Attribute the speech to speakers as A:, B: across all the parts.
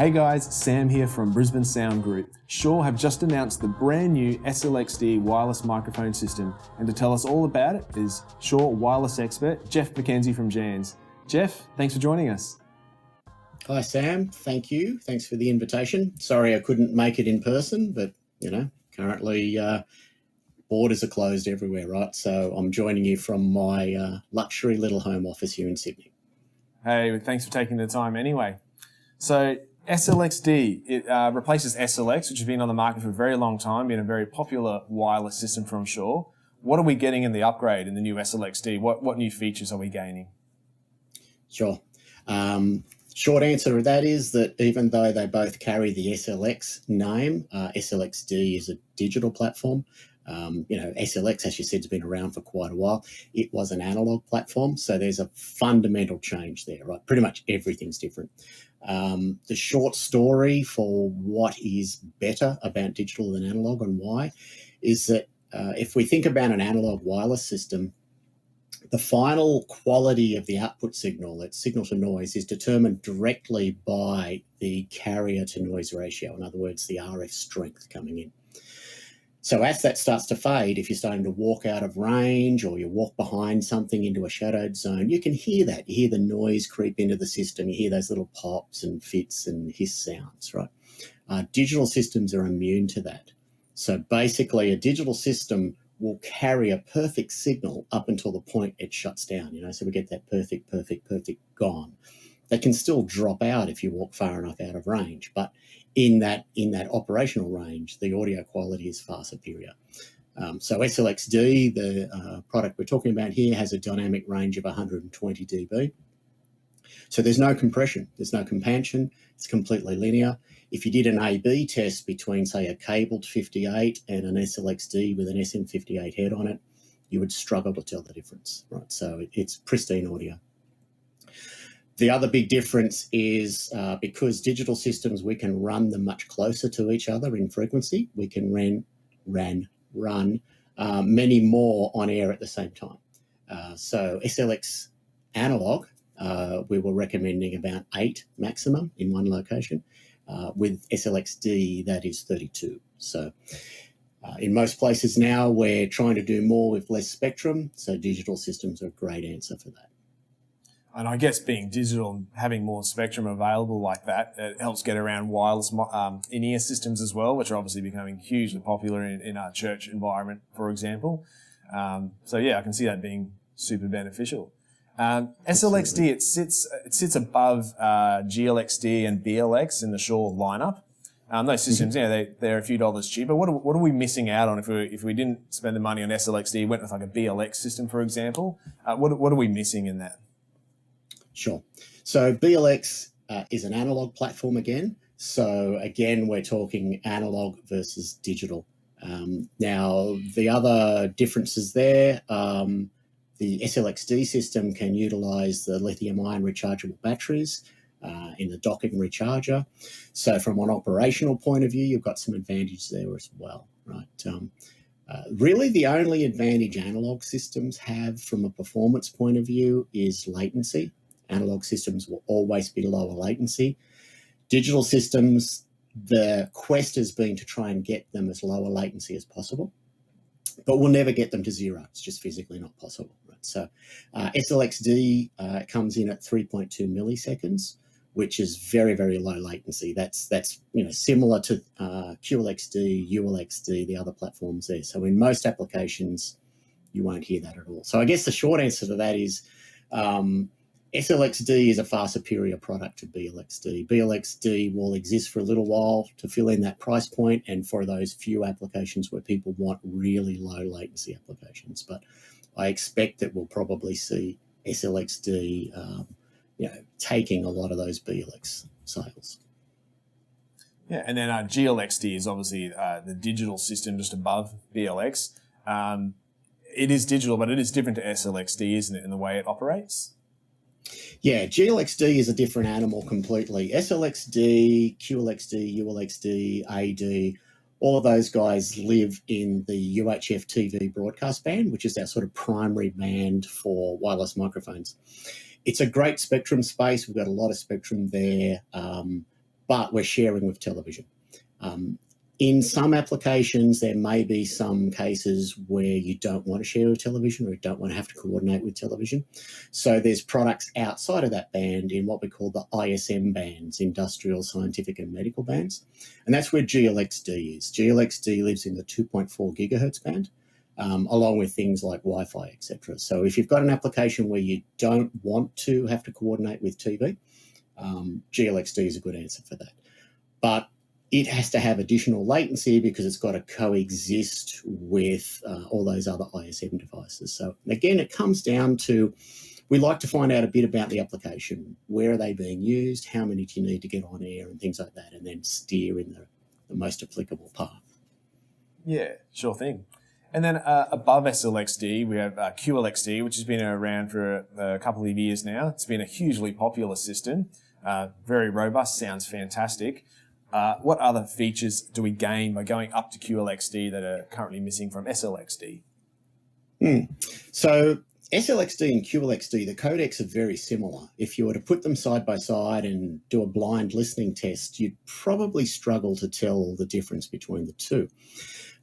A: Hey guys, Sam here from Brisbane Sound Group. Shure have just announced the brand new SLX-D wireless microphone system, and to tell us all about it is Shure wireless expert Jeff MacKenzie from Jands. Jeff, thanks for joining us.
B: Hi Sam, thank you. Thanks for the invitation. Sorry I couldn't make it in person, but currently borders are closed everywhere, right? So I'm joining you from my luxury little home office here in Sydney.
A: Hey, thanks for taking the time anyway. So SLX-D, it replaces SLX, which has been on the market for a very long time, been a very popular wireless system from Shure. What are we getting in the upgrade in the new SLX-D? What new features are we gaining?
B: Sure. Short answer to that is that even though they both carry the SLX name, SLX-D is a digital platform. SLX, as you said, has been around for quite a while. It was an analog platform, so there's a fundamental change there, right? Pretty much everything's different. The short story for what is better about digital than analog and why is that if we think about an analog wireless system, the final quality of the output signal, its signal to noise, is determined directly by the carrier to noise ratio. In other words, the RF strength coming in. So as that starts to fade, if you're starting to walk out of range or you walk behind something into a shadowed zone, you can hear that. You hear the noise creep into the system. You hear those little pops and fits and hiss sounds, right? Digital systems are immune to that. So basically a digital system will carry a perfect signal up until the point it shuts down, so we get that perfect gone. That can still drop out if you walk far enough out of range, but in that operational range, the audio quality is far superior. So SLX-D, the product we're talking about here, has a dynamic range of 120 dB. So there's no compression, there's no compaction, it's completely linear. If you did an A/B test between, say, a cabled 58 and an SLX-D with an SM58 head on it, you would struggle to tell the difference, right? So it's pristine audio. The other big difference is because digital systems, we can run them much closer to each other in frequency. We can run many more on air at the same time. So SLX analog, we were recommending about 8 maximum in one location. With SLX-D, that is 32. So in most places now, we're trying to do more with less spectrum, so digital systems are a great answer for that.
A: And I guess being digital and having more spectrum available like that, it helps get around wireless in-ear systems as well, which are obviously becoming hugely popular in our church environment, for example. So yeah, I can see that being super beneficial. SLX-D, it sits above QLXD and BLX in the Shure lineup. Those systems, they're a few dollars cheaper. What are we missing out on if we didn't spend the money on SLX-D, went with like a BLX system, for example? What are we missing in that?
B: Sure. So BLX is an analog platform again. So again, we're talking analog versus digital. Now, the other differences there, the SLX-D system can utilize the lithium-ion rechargeable batteries in the docking recharger. So from an operational point of view, you've got some advantage there as well, right? Really, the only advantage analog systems have from a performance point of view is latency. Analog systems will always be lower latency. Digital systems, the quest has been to try and get them as lower latency as possible, but we'll never get them to zero. It's just physically not possible. Right? So SLX-D comes in at 3.2 milliseconds, which is very, very low latency. That's similar to QLXD, ULXD, the other platforms there. So in most applications, you won't hear that at all. So I guess the short answer to that is SLX-D is a far superior product to BLXD. BLXD will exist for a little while to fill in that price point and for those few applications where people want really low latency applications. But I expect that we'll probably see SLX-D taking a lot of those BLX sales.
A: Yeah, and then QLXD is obviously the digital system just above BLX. It is digital, but it is different to SLX-D, isn't it, in the way it operates?
B: Yeah, QLXD is a different animal completely. SLXD, QLXD, ULXD, AD, all of those guys live in the UHF TV broadcast band, which is our sort of primary band for wireless microphones. It's a great spectrum space. We've got a lot of spectrum there. but we're sharing with television. In some applications, there may be some cases where you don't want to share with television or you don't want to have to coordinate with television. So there's products outside of that band in what we call the ISM bands, industrial, scientific and medical bands. And that's where QLXD is. QLXD lives in the 2.4 gigahertz band, along with things like Wi-Fi, etc. So if you've got an application where you don't want to have to coordinate with TV, QLXD is a good answer for that. But it has to have additional latency because it's got to coexist with all those other ISM devices. So again, it comes down to, we like to find out a bit about the application. Where are they being used? How many do you need to get on air and things like that, and then steer in the most applicable path.
A: Yeah, sure thing. And then above SLXD, we have QLXD, which has been around for a couple of years now. It's been a hugely popular system, very robust, sounds fantastic. What other features do we gain by going up to QLXD that are currently missing from SLXD?
B: So SLXD and QLXD, the codecs are very similar. If you were to put them side by side and do a blind listening test, you'd probably struggle to tell the difference between the two.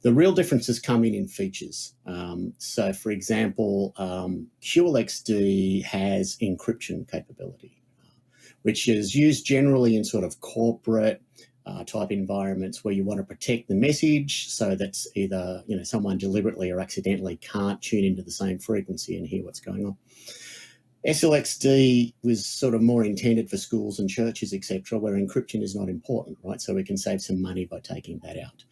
B: The real differences come in features. So for example, QLXD has encryption capability, which is used generally in sort of corporate type environments where you want to protect the message so that either someone deliberately or accidentally can't tune into the same frequency and hear what's going on. SLXD was sort of more intended for schools and churches, etc., where encryption is not important, right? So we can save some money by taking that out.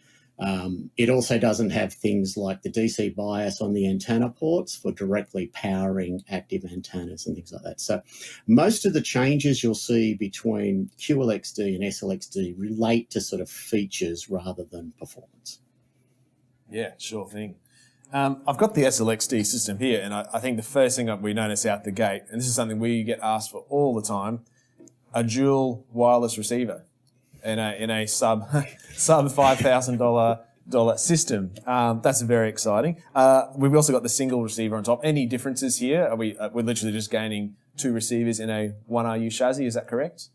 B: It also doesn't have things like the DC bias on the antenna ports for directly powering active antennas and things like that. So most of the changes you'll see between QLXD and SLXD relate to sort of features rather than performance.
A: Yeah, sure thing. I've got the SLX-D system here, and I think the first thing that we notice out the gate, and this is something we get asked for all the time, a dual wireless receiver in a sub $5,000 system. That's very exciting. We've also got the single receiver on top. Any differences here? We're literally just gaining two receivers in a 1RU chassis. Is that correct?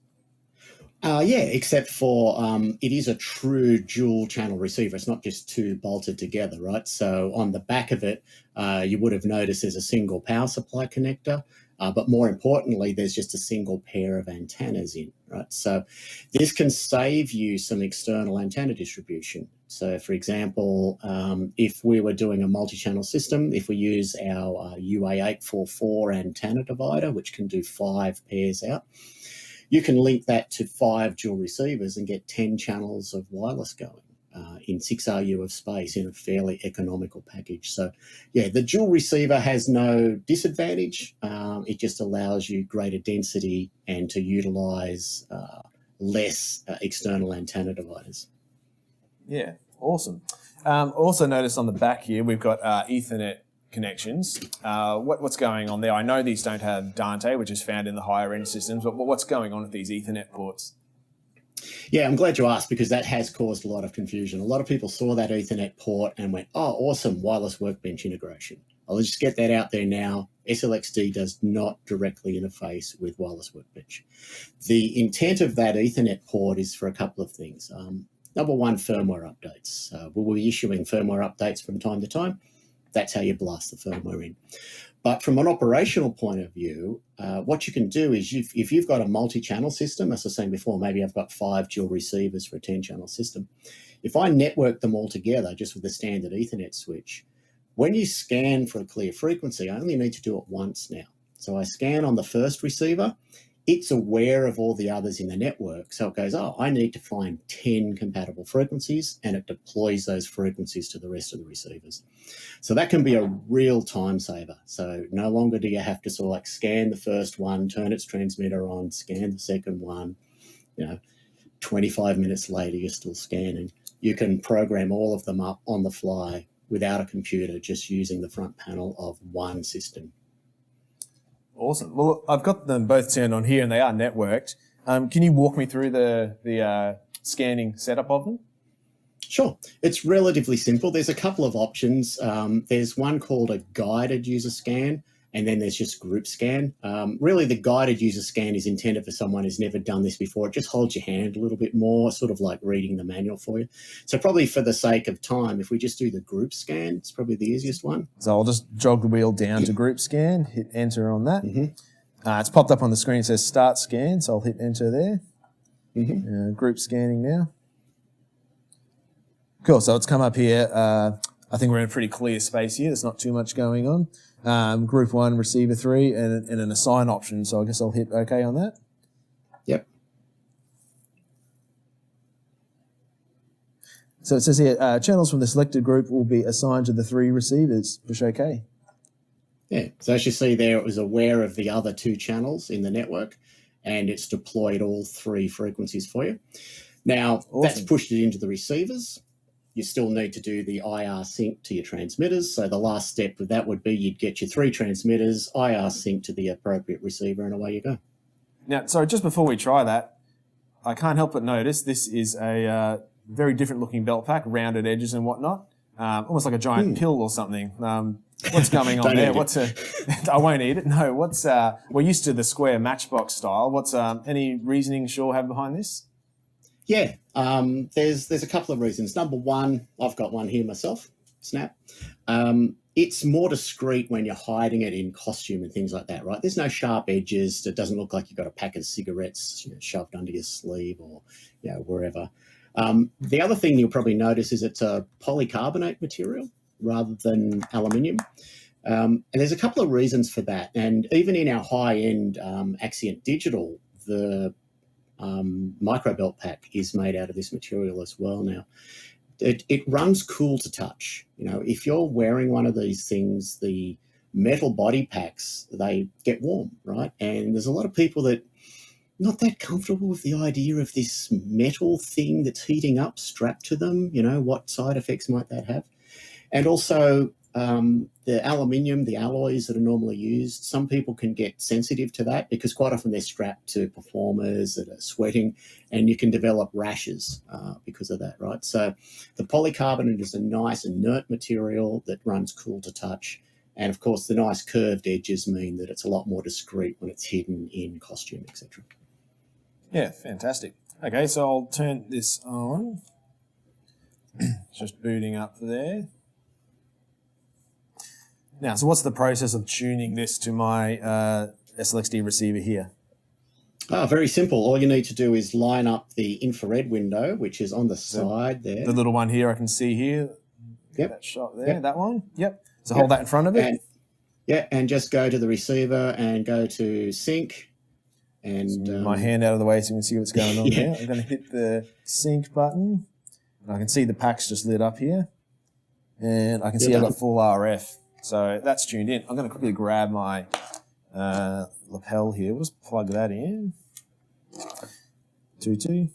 B: Yeah, except for it is a true dual channel receiver. It's not just two bolted together, right? So on the back of it, you would have noticed there's a single power supply connector, but more importantly, there's just a single pair of antennas in, right? So this can save you some external antenna distribution. So for example, if we were doing a multi-channel system, if we use our UA844 antenna divider, which can do 5 pairs out, you can link that to 5 dual receivers and get 10 channels of wireless going in 6 RU of space in a fairly economical package. So, yeah, the dual receiver has no disadvantage. It just allows you greater density and to utilise less external antenna dividers.
A: Yeah, awesome. Also notice on the back here, we've got Ethernet connections. What's going on there? I know these don't have Dante, which is found in the higher end systems, but what's going on with these Ethernet ports?
B: Yeah, I'm glad you asked because that has caused a lot of confusion. A lot of people saw that Ethernet port and went, oh, awesome, wireless workbench integration. I'll just get that out there now. SLX-D does not directly interface with wireless workbench. The intent of that Ethernet port is for a couple of things. Number one, firmware updates. We'll be issuing firmware updates from time to time. That's how you blast the firmware in. But from an operational point of view, what you can do is if you've got a multi-channel system, as I was saying before, maybe I've got 5 dual receivers for a 10-channel system. If I network them all together just with a standard Ethernet switch, when you scan for a clear frequency, I only need to do it once now. So I scan on the first receiver. It's aware of all the others in the network. So it goes, oh, I need to find 10 compatible frequencies, and it deploys those frequencies to the rest of the receivers. So that can be a real time saver. So no longer do you have to sort of like scan the first one, turn its transmitter on, scan the second one, 25 minutes later, you're still scanning. You can program all of them up on the fly without a computer, just using the front panel of one system.
A: Awesome. Well, I've got them both turned on here and they are networked. Can you walk me through the scanning setup of them?
B: Sure. It's relatively simple. There's a couple of options. There's one called a guided user scan, And then there's just group scan. Really, the guided user scan is intended for someone who's never done this before. It just holds your hand a little bit more, sort of like reading the manual for you. So probably for the sake of time, if we just do the group scan, it's probably the easiest one.
A: So I'll just jog the wheel down to group scan, hit enter on that.
B: Mm-hmm.
A: It's popped up on the screen, it says start scan, so I'll hit enter there.
B: Mm-hmm.
A: Group scanning now. Cool, so it's come up here. I think we're in a pretty clear space here. There's not too much going on. Group 1, receiver 3, and an assign option. So I guess I'll hit OK on that.
B: Yep.
A: So it says here, channels from the selected group will be assigned to the 3 receivers. Push OK.
B: Yeah, so as you see there, it was aware of the other 2 channels in the network, and it's deployed all 3 frequencies for you. Now, That's pushed it into the receivers. You still need to do the IR sync to your transmitters. So the last step of that would be you'd get your 3 transmitters, IR sync to the appropriate receiver, and away you go.
A: Now, sorry, just before we try that, I can't help but notice this is a very different looking Beltpack, rounded edges and whatnot, almost like a giant pill or something. What's going on there? I won't eat it. No, we're used to the square matchbox style. What's any reasoning Shure have behind this?
B: Yeah, there's a couple of reasons. Number one, I've got one here myself, Snap. It's more discreet when you're hiding it in costume and things like that, right? There's no sharp edges. It doesn't look like you've got a pack of cigarettes shoved under your sleeve or wherever. The other thing you'll probably notice is it's a polycarbonate material rather than aluminium. And there's a couple of reasons for that. And even in our high-end Axient Digital, the micro Beltpack is made out of this material as well now. It runs cool to touch. If you're wearing one of these things, the metal body packs, they get warm, right? And there's a lot of people that not that comfortable with the idea of this metal thing that's heating up strapped to them. What side effects might that have? And also the aluminium, the alloys that are normally used, some people can get sensitive to that because quite often they're strapped to performers that are sweating, and you can develop rashes because of that, right? So the polycarbonate is a nice inert material that runs cool to touch. And of course, the nice curved edges mean that it's a lot more discreet when it's hidden in costume, etc.
A: Yeah, fantastic. Okay, so I'll turn this on. It's just booting up there. Now, so what's the process of tuning this to my SLX-D receiver here?
B: Very simple. All you need to do is line up the infrared window, which is on the side there.
A: The little one here I can see here.
B: Yep.
A: That shot there, that one. Yep. So hold that in front of it.
B: And just go to the receiver and go to sync. And
A: my hand out of the way so you can see what's going on there. I'm going to hit the sync button. And I can see the pack's just lit up here. And I can see I've got full RF. So that's tuned in. I'm going to quickly grab my lapel here. We'll just plug that in. 2.2.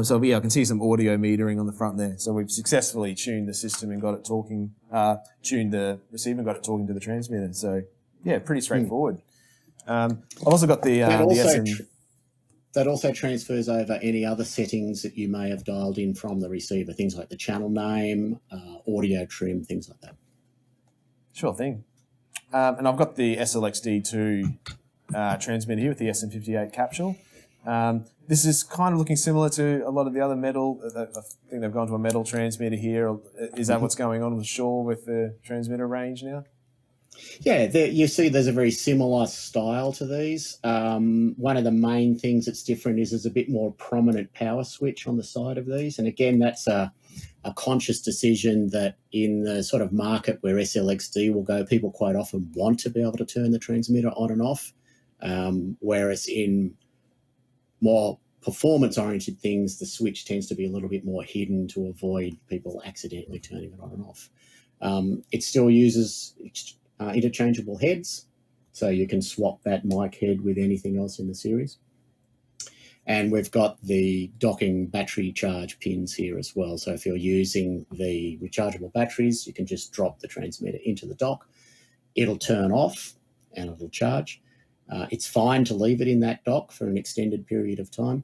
A: So I can see some audio metering on the front there. So we've successfully tuned the system and got it talking, tuned the receiver and got it talking to the transmitter. So yeah, pretty straightforward. I've also got the
B: that also transfers over any other settings that you may have dialed in from the receiver, things like the channel name, audio trim, things like that.
A: Sure thing. And I've got the SLX-D2 transmitter here with the SM58 capsule. This is kind of looking similar to a lot of the other metal. I think they've gone to a metal transmitter here. Is that what's going on with Shure with the transmitter range now?
B: Yeah, you see there's a very similar style to these. One of the main things that's different is there's a bit more prominent power switch on the side of these. And again, that's a conscious decision that in the sort of market where SLXD will go, people quite often want to be able to turn the transmitter on and off, whereas in more performance-oriented things, the switch tends to be a little bit more hidden to avoid people accidentally turning it on and off. It still uses interchangeable heads, so you can swap that mic head with anything else in the series. And we've got the docking battery charge pins here as well. So if you're using the rechargeable batteries, you can just drop the transmitter into the dock. It'll turn off and it'll charge. It's fine to leave it in that dock for an extended period of time.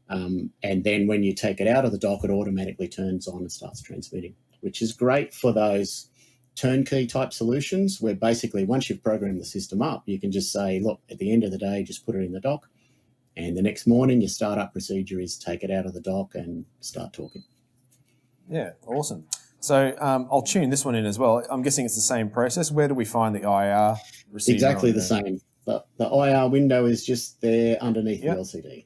B: And then when you take it out of the dock, it automatically turns on and starts transmitting, which is great for those turnkey type solutions where basically once you've programmed the system up, you can just say, look, at the end of the day, just put it in the dock. And the next morning, your startup procedure is take it out of the dock and start talking.
A: Yeah, awesome. So I'll tune this one in as well. I'm guessing it's the same process. Where do we find the IR receiver?
B: Exactly the same. The IR window is just there underneath the LCD.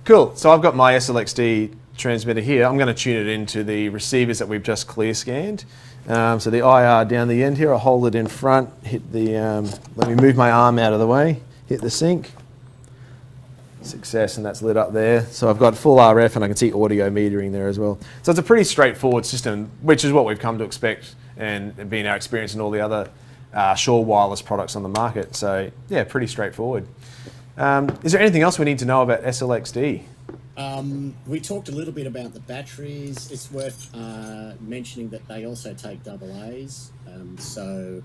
A: Cool. So I've got my SLX-D transmitter here. I'm going to tune it into the receivers that we've just clear scanned. So the IR down the end here, I'll hold it in front, hit the, let me move my arm out of the way, hit the sync. Success, and that's lit up there. So I've got full RF and I can see audio metering there as well. So it's a pretty straightforward system, which is what we've come to expect and been our experience in all the other Shure wireless products on the market. So yeah, pretty straightforward. Is there anything else we need to know about SLX-D?
B: We talked a little bit about the batteries. It's worth mentioning that they also take AA's. So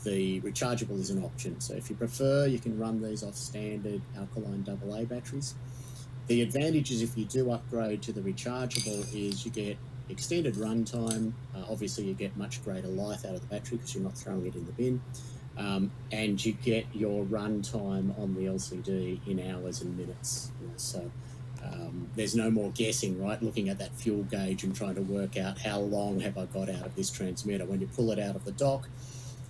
B: the rechargeable is an option. So if you prefer, you can run these off standard alkaline AA batteries. The advantage is if you do upgrade to the rechargeable is you get extended runtime. Obviously, you get much greater life out of the battery because you're not throwing it in the bin. And you get your runtime on the LCD in hours and minutes. So there's no more guessing, right? Looking at that fuel gauge and trying to work out how long have I got out of this transmitter. When you pull it out of the dock,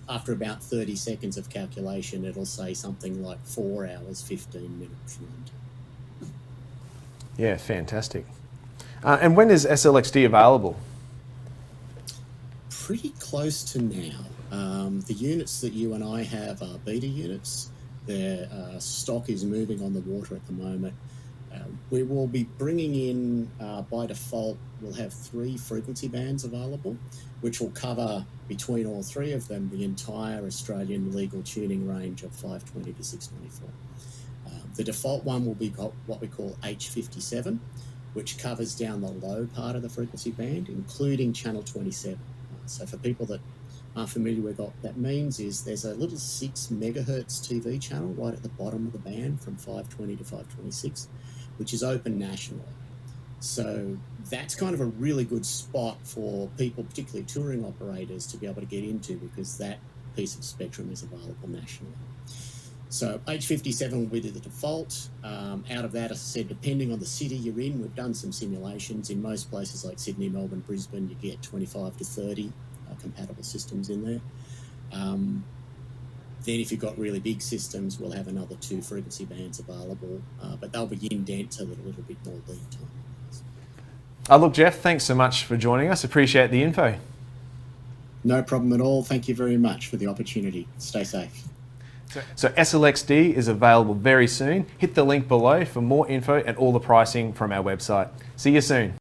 B: after about 30 seconds of calculation, it'll say something like 4 hours, 15 minutes.
A: Yeah, fantastic. And when is SLXD available?
B: Pretty close to now. The units that you and I have are beta units. Their stock is moving on the water at the moment. We will be bringing in, by default, we'll have 3 frequency bands available, which will cover between all 3 of them the entire Australian legal tuning range of 520 to 694. The default one will be what we call H57, which covers down the low part of the frequency band, including channel 27. So for people that aren't familiar with what that means is there's a little 6 megahertz TV channel right at the bottom of the band from 520 to 526, which is open nationally. So that's kind of a really good spot for people, particularly touring operators, to be able to get into because that piece of spectrum is available nationally. So H57 will be the default. Out of that, as I said, depending on the city you're in, we've done some simulations. In most places like Sydney, Melbourne, Brisbane, you get 25 to 30 compatible systems in there. Then if you've got really big systems, we'll have another 2 frequency bands available, but they'll be indent so that a little bit more lead time.
A: Look, Jeff, thanks so much for joining us. Appreciate the info.
B: No problem at all. Thank you very much for the opportunity. Stay safe.
A: So SLX-D is available very soon. Hit the link below for more info and all the pricing from our website. See you soon.